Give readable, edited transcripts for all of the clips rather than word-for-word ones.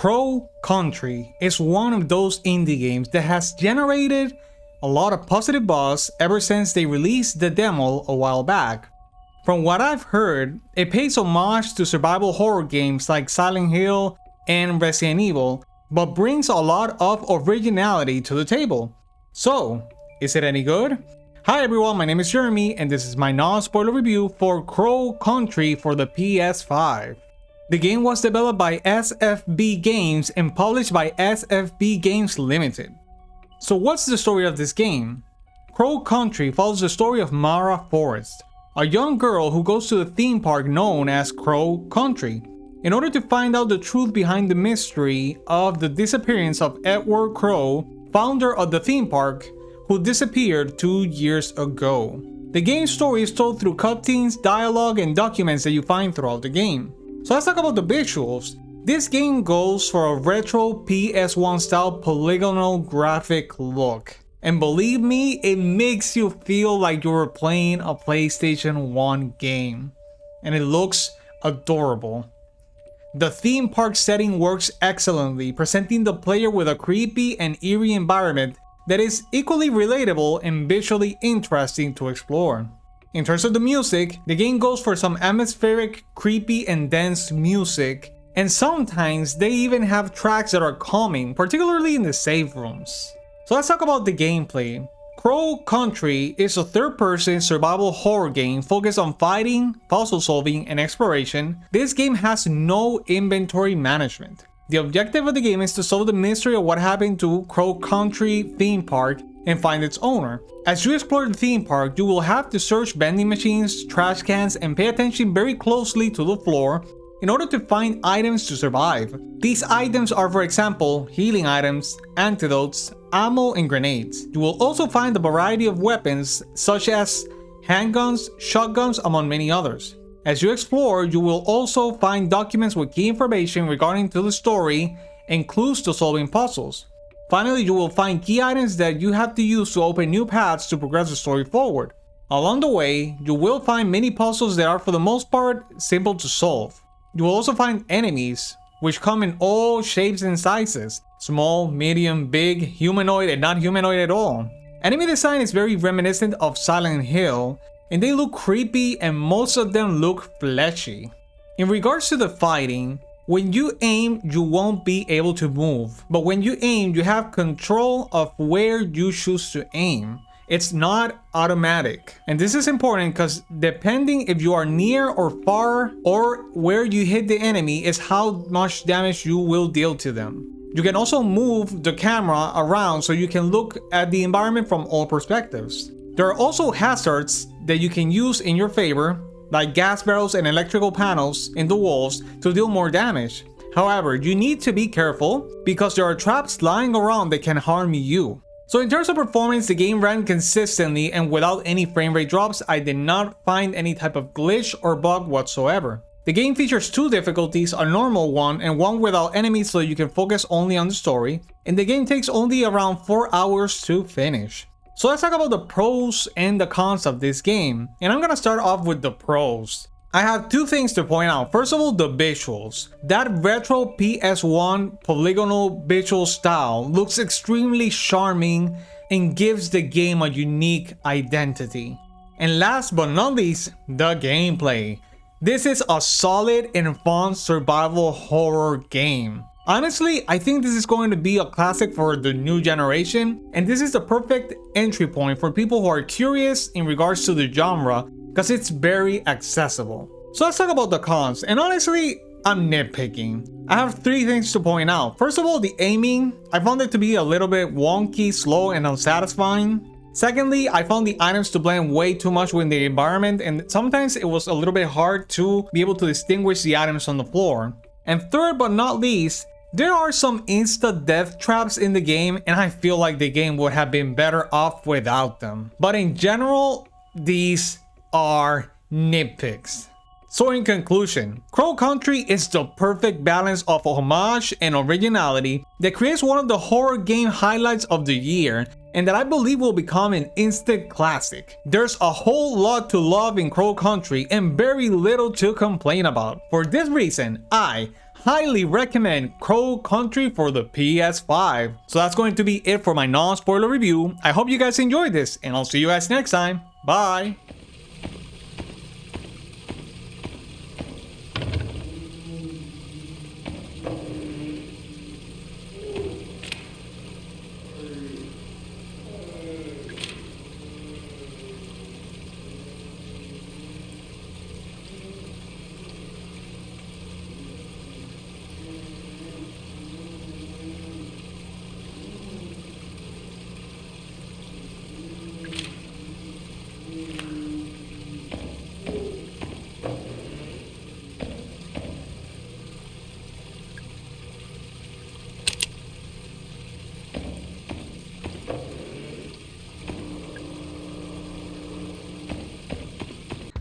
Crow Country is one of those indie games that has generated a lot of positive buzz ever since they released the demo a while back. From what I've heard, it pays homage to survival horror games like Silent Hill and Resident Evil, but brings a lot of originality to the table. So, is it any good? Hi everyone, my name is Jeremy and this is my non-spoiler review for Crow Country for the PS5. The game was developed by SFB Games and published by SFB Games Limited. So what's the story of this game? Crow Country follows the story of Mara Forrest, a young girl who goes to the theme park known as Crow Country in order to find out the truth behind the mystery of the disappearance of Edward Crow, founder of the theme park, who disappeared 2 years ago. The game's story is told through cutscenes, dialogue, and documents that you find throughout the game. So let's talk about the visuals. This game goes for a retro PS1 style polygonal graphic look. And believe me, it makes you feel like you were playing a PlayStation 1 game. And it looks adorable. The theme park setting works excellently, presenting the player with a creepy and eerie environment that is equally relatable and visually interesting to explore. In terms of the music, the game goes for some atmospheric, creepy, and dense music, and sometimes they even have tracks that are calming, particularly in the save rooms. So let's talk about the gameplay. Crow Country is a third-person survival horror game focused on fighting, puzzle solving, and exploration. This game has no inventory management. The objective of the game is to solve the mystery of what happened to Crow Country theme park and find its owner. As you explore the theme park, you will have to search vending machines, trash cans, and pay attention very closely to the floor in order to find items to survive. These items are, for example, healing items, antidotes, ammo, and grenades. You will also find a variety of weapons such as handguns, shotguns, among many others. As you explore, you will also find documents with key information regarding to the story and clues to solving puzzles. Finally, you will find key items that you have to use to open new paths to progress the story forward. Along the way, you will find many puzzles that are for the most part simple to solve. You will also find enemies, which come in all shapes and sizes: small, medium, big, humanoid, and not humanoid at all. Enemy design is very reminiscent of Silent Hill, and they look creepy and most of them look fleshy. In regards to the fighting, when you aim, you won't be able to move, but when you aim, you have control of where you choose to aim. It's not automatic. And this is important because depending if you are near or far or where you hit the enemy is how much damage you will deal to them. You can also move the camera around so you can look at the environment from all perspectives. There are also hazards that you can use in your favor, like gas barrels and electrical panels in the walls to deal more damage. However, you need to be careful because there are traps lying around that can harm you. So in terms of performance, the game ran consistently and without any frame rate drops. I did not find any type of glitch or bug whatsoever. The game features two difficulties, a normal one and one without enemies so you can focus only on the story, and the game takes only around 4 hours to finish. So let's talk about the pros and the cons of this game, and I'm gonna start off with the pros. I have two things to point out. First of all, the visuals. That retro PS1 polygonal visual style looks extremely charming and gives the game a unique identity. And last but not least, the gameplay. This is a solid and fun survival horror game. Honestly, I think this is going to be a classic for the new generation, and this is the perfect entry point for people who are curious in regards to the genre because it's very accessible. So let's talk about the cons, and honestly, I'm nitpicking. I have three things to point out. First of all, the aiming. I found it to be a little bit wonky, slow, and unsatisfying. Secondly, I found the items to blend way too much with the environment, and sometimes it was a little bit hard to be able to distinguish the items on the floor. And third but not least, there are some insta-death traps in the game, and I feel like the game would have been better off without them. But in general, these are nitpicks. So in conclusion, Crow Country is the perfect balance of homage and originality that creates one of the horror game highlights of the year, and that I believe will become an instant classic. There's a whole lot to love in Crow Country and very little to complain about. For this reason, I highly recommend Crow Country for the PS5. So that's going to be it for my non-spoiler review. I hope you guys enjoyed this, and I'll see you guys next time. Bye!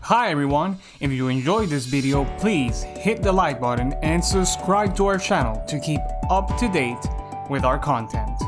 Hi everyone, if you enjoyed this video, please hit the like button and subscribe to our channel to keep up to date with our content.